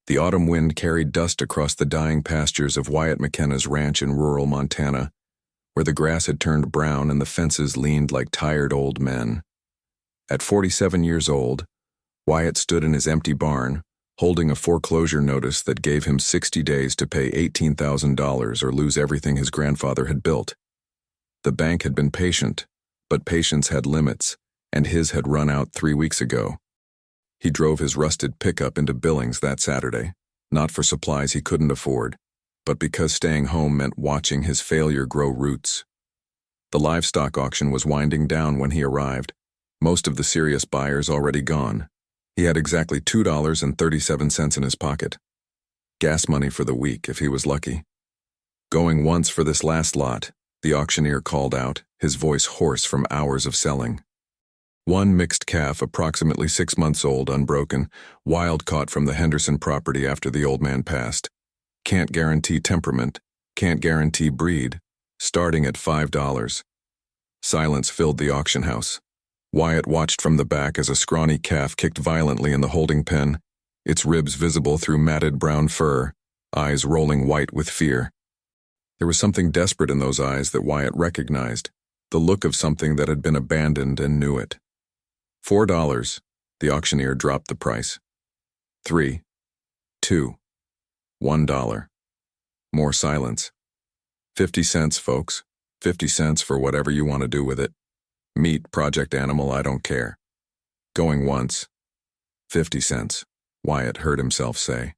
The autumn wind carried dust across the dying pastures of Wyatt McKenna's ranch in rural Montana, where the grass had turned brown and the fences leaned like tired old men. At 47 years old, Wyatt stood in his empty barn, holding a foreclosure notice that gave him 60 days to pay $18,000 or lose everything his grandfather had built. The bank had been patient, but patience had limits, and his had run out 3 weeks ago. He drove his rusted pickup into Billings that Saturday, not for supplies he couldn't afford, but because staying home meant watching his failure grow roots. The livestock auction was winding down when he arrived, most of the serious buyers already gone. He had exactly $2.37 in his pocket. Gas money for the week if he was lucky. Going once for this last lot, the auctioneer called out, his voice hoarse from hours of selling. One mixed calf, approximately 6 months old, unbroken, wild caught from the Henderson property after the old man passed. Can't guarantee temperament, can't guarantee breed, starting at $5. Silence filled the auction house. Wyatt watched from the back as a scrawny calf kicked violently in the holding pen, its ribs visible through matted brown fur, eyes rolling white with fear. There was something desperate in those eyes that Wyatt recognized, the look of something that had been abandoned and knew it. $4. The auctioneer dropped the price. 3. 2. $1. More silence. 50 cents, folks. 50 cents for whatever you want to do with it. Meat, project animal, I don't care. Going once. 50 cents, Wyatt heard himself say.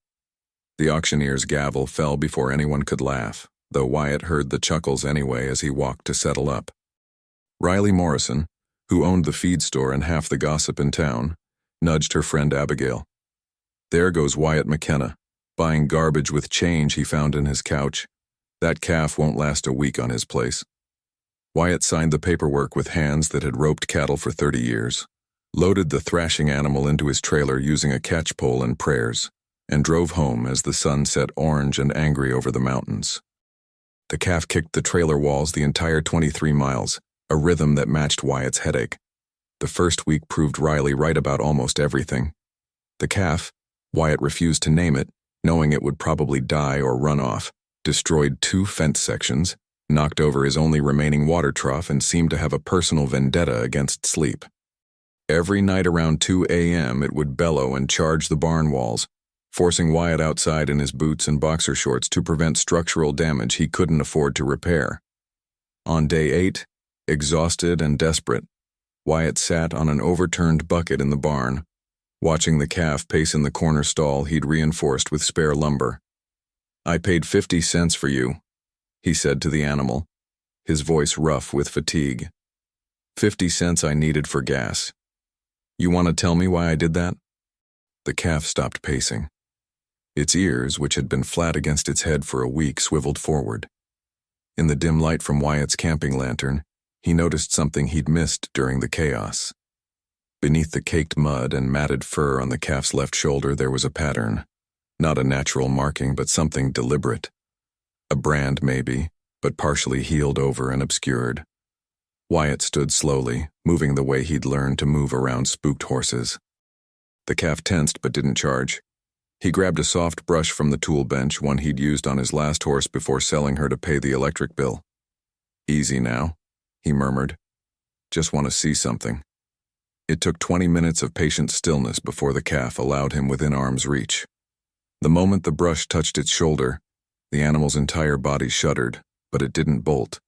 The auctioneer's gavel fell before anyone could laugh, though Wyatt heard the chuckles anyway as he walked to settle up. Riley Morrison, who owned the feed store and half the gossip in town, nudged her friend Abigail. There goes Wyatt McKenna, buying garbage with change he found in his couch. That calf won't last a week on his place. Wyatt signed the paperwork with hands that had roped cattle for 30 years, loaded the thrashing animal into his trailer using a catchpole and prayers, and drove home as the sun set orange and angry over the mountains. The calf kicked the trailer walls the entire 23 miles, a rhythm that matched Wyatt's headache. The first week proved Riley right about almost everything. The calf, Wyatt refused to name it, knowing it would probably die or run off, destroyed 2 fence sections, knocked over his only remaining water trough, and seemed to have a personal vendetta against sleep. Every night around 2 a.m. it would bellow and charge the barn walls, forcing Wyatt outside in his boots and boxer shorts to prevent structural damage he couldn't afford to repair. On day 8, exhausted and desperate, Wyatt sat on an overturned bucket in the barn, watching the calf pace in the corner stall he'd reinforced with spare lumber. I paid 50 cents for you, he said to the animal, his voice rough with fatigue. 50 cents I needed for gas. You want to tell me why I did that? The calf stopped pacing. Its ears, which had been flat against its head for a week, swiveled forward. In the dim light from Wyatt's camping lantern, he noticed something he'd missed during the chaos. Beneath the caked mud and matted fur on the calf's left shoulder there was a pattern. Not a natural marking, but something deliberate. A brand, maybe, but partially healed over and obscured. Wyatt stood slowly, moving the way he'd learned to move around spooked horses. The calf tensed but didn't charge. He grabbed a soft brush from the tool bench, one he'd used on his last horse before selling her to pay the electric bill. Easy now, he murmured. Just want to see something. It took 20 minutes of patient stillness before the calf allowed him within arm's reach. The moment the brush touched its shoulder, the animal's entire body shuddered, but it didn't bolt.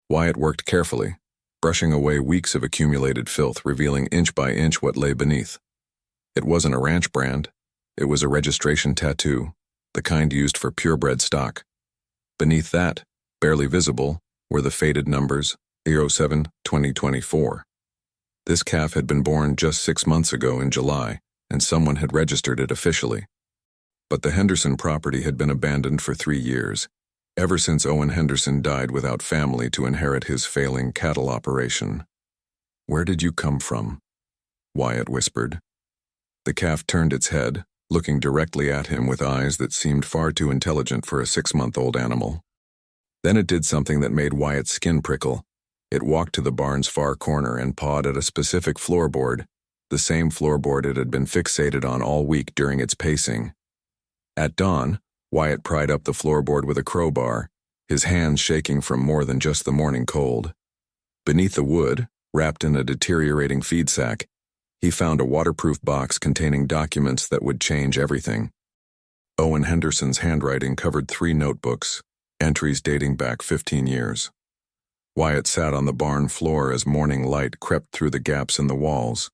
Wyatt worked carefully, brushing away weeks of accumulated filth, revealing inch by inch what lay beneath. It wasn't a ranch brand. It was a registration tattoo, the kind used for purebred stock. Beneath that, barely visible, were the faded numbers 07-2024. This calf had been born just 6 months ago in July, and someone had registered it officially. But the Henderson property had been abandoned for 3 years, ever since Owen Henderson died without family to inherit his failing cattle operation. Where did you come from? Wyatt whispered. The calf turned its head, looking directly at him with eyes that seemed far too intelligent for a 6-month-old animal. Then it did something that made Wyatt's skin prickle. It walked to the barn's far corner and pawed at a specific floorboard, the same floorboard it had been fixated on all week during its pacing. At dawn, Wyatt pried up the floorboard with a crowbar, his hands shaking from more than just the morning cold. Beneath the wood, wrapped in a deteriorating feed sack, he found a waterproof box containing documents that would change everything. Owen Henderson's handwriting covered 3 notebooks, entries dating back 15 years. Wyatt sat on the barn floor as morning light crept through the gaps in the walls,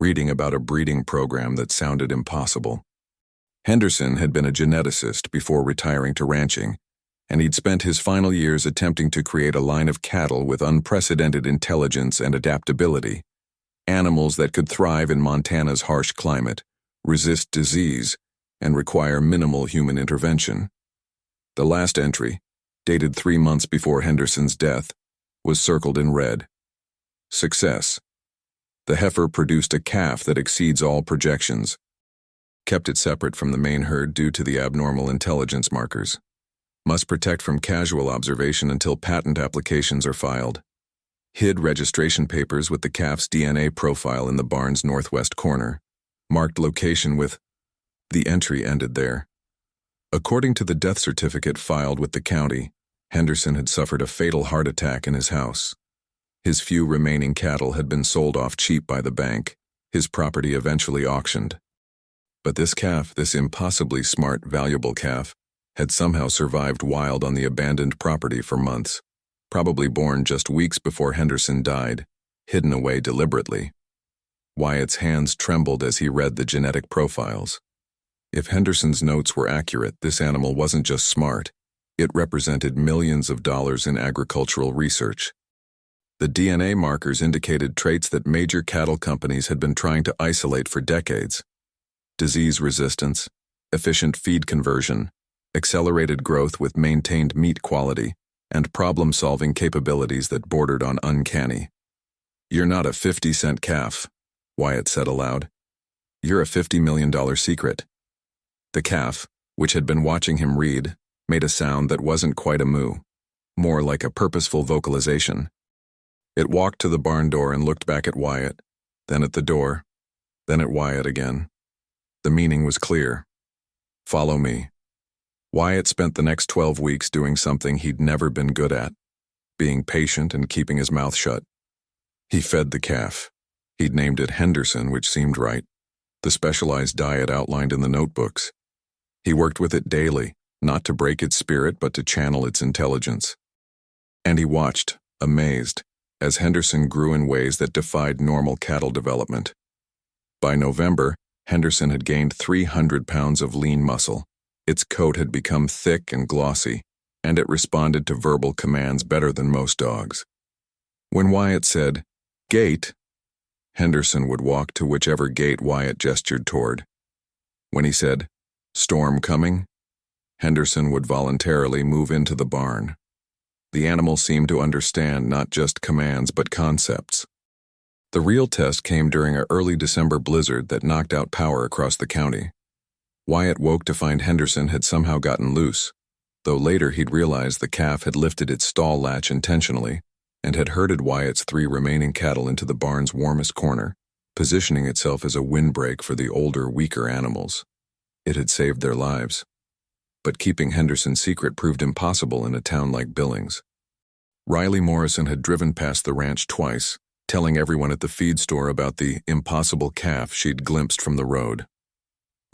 reading about a breeding program that sounded impossible. Henderson had been a geneticist before retiring to ranching, and he'd spent his final years attempting to create a line of cattle with unprecedented intelligence and adaptability, animals that could thrive in Montana's harsh climate, resist disease, and require minimal human intervention. The last entry, dated 3 months before Henderson's death, was circled in red. Success. The heifer produced a calf that exceeds all projections. Kept it separate from the main herd due to the abnormal intelligence markers. Must protect from casual observation until patent applications are filed. Hid registration papers with the calf's DNA profile in the barn's northwest corner. Marked location with... The entry ended there. According to the death certificate filed with the county, Henderson had suffered a fatal heart attack in his house. His few remaining cattle had been sold off cheap by the bank, his property eventually auctioned. But this calf, this impossibly smart, valuable calf, had somehow survived wild on the abandoned property for months, probably born just weeks before Henderson died, hidden away deliberately. Wyatt's hands trembled as he read the genetic profiles. If Henderson's notes were accurate, this animal wasn't just smart, it represented millions of dollars in agricultural research. The DNA markers indicated traits that major cattle companies had been trying to isolate for decades. Disease resistance, efficient feed conversion, accelerated growth with maintained meat quality, and problem-solving capabilities that bordered on uncanny. "You're not a 50-cent calf," Wyatt said aloud. "You're a $50 million secret." The calf, which had been watching him read, made a sound that wasn't quite a moo, more like a purposeful vocalization. It walked to the barn door and looked back at Wyatt, then at the door, then at Wyatt again. The meaning was clear. Follow me. Wyatt spent the next 12 weeks doing something he'd never been good at, being patient and keeping his mouth shut. He fed the calf. He'd named it Henderson, which seemed right, the specialized diet outlined in the notebooks. He worked with it daily, not to break its spirit but to channel its intelligence. And he watched, amazed, as Henderson grew in ways that defied normal cattle development. By November, Henderson had gained 300 pounds of lean muscle. Its coat had become thick and glossy, and it responded to verbal commands better than most dogs. When Wyatt said, "Gate," Henderson would walk to whichever gate Wyatt gestured toward. When he said, "Storm coming," Henderson would voluntarily move into the barn. The animal seemed to understand not just commands but concepts. The real test came during an early December blizzard that knocked out power across the county. Wyatt woke to find Henderson had somehow gotten loose, though later he'd realized the calf had lifted its stall latch intentionally and had herded Wyatt's 3 remaining cattle into the barn's warmest corner, positioning itself as a windbreak for the older, weaker animals. It had saved their lives. But keeping Henderson's secret proved impossible in a town like Billings. Riley Morrison had driven past the ranch twice, telling everyone at the feed store about the impossible calf she'd glimpsed from the road.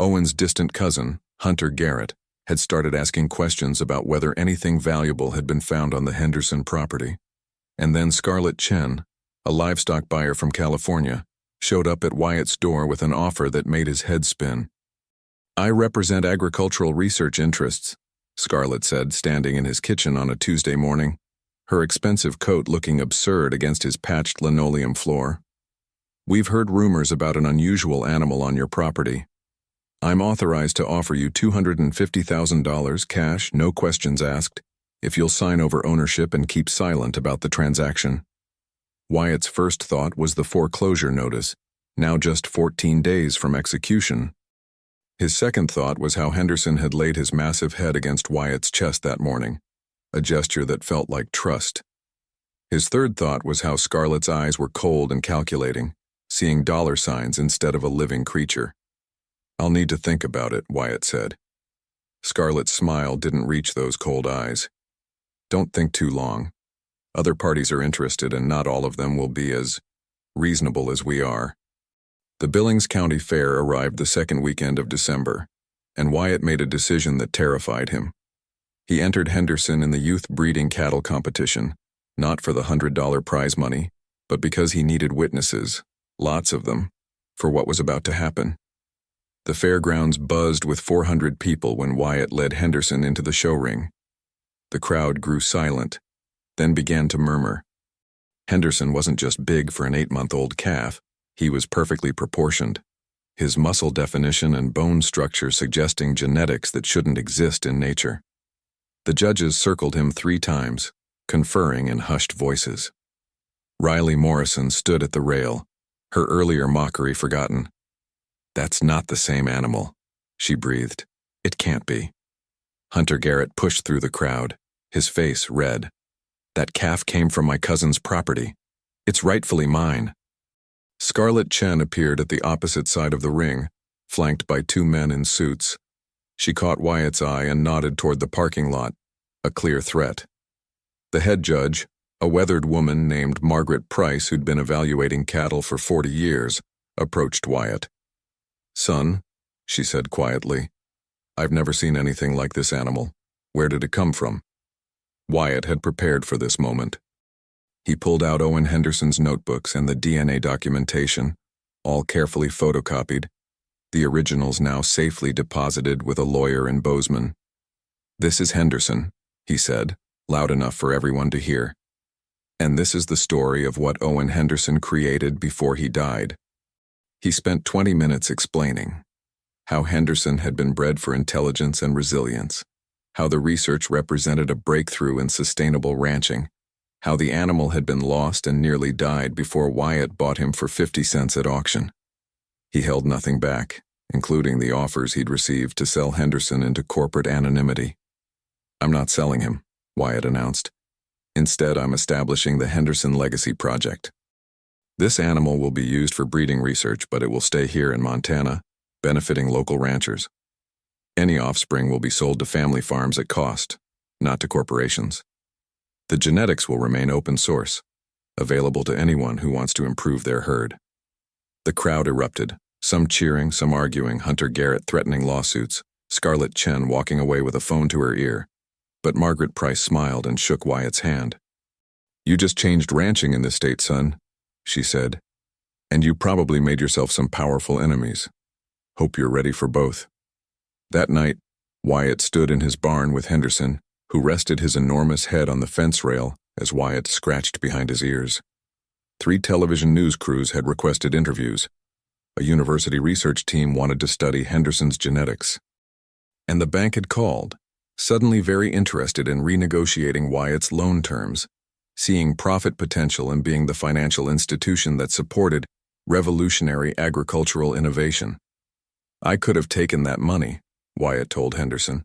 Owen's distant cousin, Hunter Garrett, had started asking questions about whether anything valuable had been found on the Henderson property. And then Scarlett Chen, a livestock buyer from California, showed up at Wyatt's door with an offer that made his head spin. "I represent agricultural research interests," Scarlett said, standing in his kitchen on a Tuesday morning, her expensive coat looking absurd against his patched linoleum floor. "We've heard rumors about an unusual animal on your property. I'm authorized to offer you $250,000 cash, no questions asked, if you'll sign over ownership and keep silent about the transaction." Wyatt's first thought was the foreclosure notice, now just 14 days from execution. His second thought was how Henderson had laid his massive head against Wyatt's chest that morning, a gesture that felt like trust. His third thought was how Scarlett's eyes were cold and calculating, seeing dollar signs instead of a living creature. "I'll need to think about it," Wyatt said. Scarlett's smile didn't reach those cold eyes. Don't think too long. Other parties are interested, and not all of them will be as reasonable as we are. The Billings County Fair arrived the second weekend of December, and Wyatt made a decision that terrified him. He entered Henderson in the youth breeding cattle competition, not for the $100 prize money, but because he needed witnesses, lots of them, for what was about to happen. The fairgrounds buzzed with 400 people when Wyatt led Henderson into the show ring. The crowd grew silent, then began to murmur. Henderson wasn't just big for an 8-month-old calf, he was perfectly proportioned, his muscle definition and bone structure suggesting genetics that shouldn't exist in nature. The judges circled him 3 times, conferring in hushed voices. Riley Morrison stood at the rail, her earlier mockery forgotten. "That's not the same animal," she breathed. "It can't be." Hunter Garrett pushed through the crowd, his face red. "That calf came from my cousin's property. It's rightfully mine." Scarlett Chen appeared at the opposite side of the ring, flanked by 2 men in suits. She caught Wyatt's eye and nodded toward the parking lot, a clear threat. The head judge, a weathered woman named Margaret Price who'd been evaluating cattle for 40 years, approached Wyatt. "Son," she said quietly, "I've never seen anything like this animal. Where did it come from?" Wyatt had prepared for this moment. He pulled out Owen Henderson's notebooks and the DNA documentation, all carefully photocopied, the originals now safely deposited with a lawyer in Bozeman. "This is Henderson," he said, loud enough for everyone to hear. "And this is the story of what Owen Henderson created before he died." He spent 20 minutes explaining how Henderson had been bred for intelligence and resilience, how the research represented a breakthrough in sustainable ranching, how the animal had been lost and nearly died before Wyatt bought him for 50 cents at auction. He held nothing back, including the offers he'd received to sell Henderson into corporate anonymity. "I'm not selling him," Wyatt announced. "Instead, I'm establishing the Henderson Legacy Project. This animal will be used for breeding research, but it will stay here in Montana, benefiting local ranchers. Any offspring will be sold to family farms at cost, not to corporations. The genetics will remain open source, available to anyone who wants to improve their herd." The crowd erupted, some cheering, some arguing, Hunter Garrett threatening lawsuits, Scarlett Chen walking away with a phone to her ear. But Margaret Price smiled and shook Wyatt's hand. "You just changed ranching in this state, son," she said. "And you probably made yourself some powerful enemies. Hope you're ready for both." That night, Wyatt stood in his barn with Henderson, who rested his enormous head on the fence rail as Wyatt scratched behind his ears. 3 television news crews had requested interviews. A university research team wanted to study Henderson's genetics. And the bank had called, suddenly very interested in renegotiating Wyatt's loan terms, seeing profit potential in being the financial institution that supported revolutionary agricultural innovation. "I could have taken that money," Wyatt told Henderson.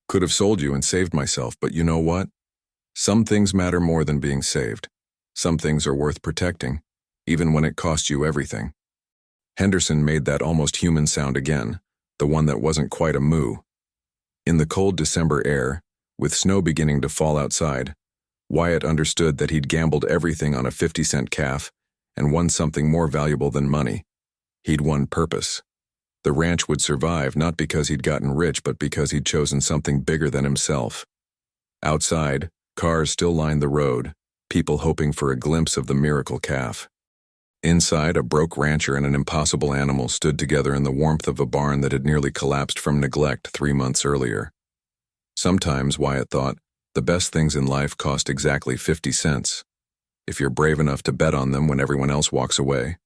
"Could have sold you and saved myself, but you know what? Some things matter more than being saved. Some things are worth protecting, even when it costs you everything." Henderson made that almost human sound again, the one that wasn't quite a moo. In the cold December air, with snow beginning to fall outside, Wyatt understood that he'd gambled everything on a 50-cent calf and won something more valuable than money. He'd won purpose. The ranch would survive not because he'd gotten rich, but because he'd chosen something bigger than himself. Outside, cars still lined the road, people hoping for a glimpse of the miracle calf. Inside, a broke rancher and an impossible animal stood together in the warmth of a barn that had nearly collapsed from neglect 3 months earlier. Sometimes, Wyatt thought, the best things in life cost exactly 50 cents. If you're brave enough to bet on them when everyone else walks away.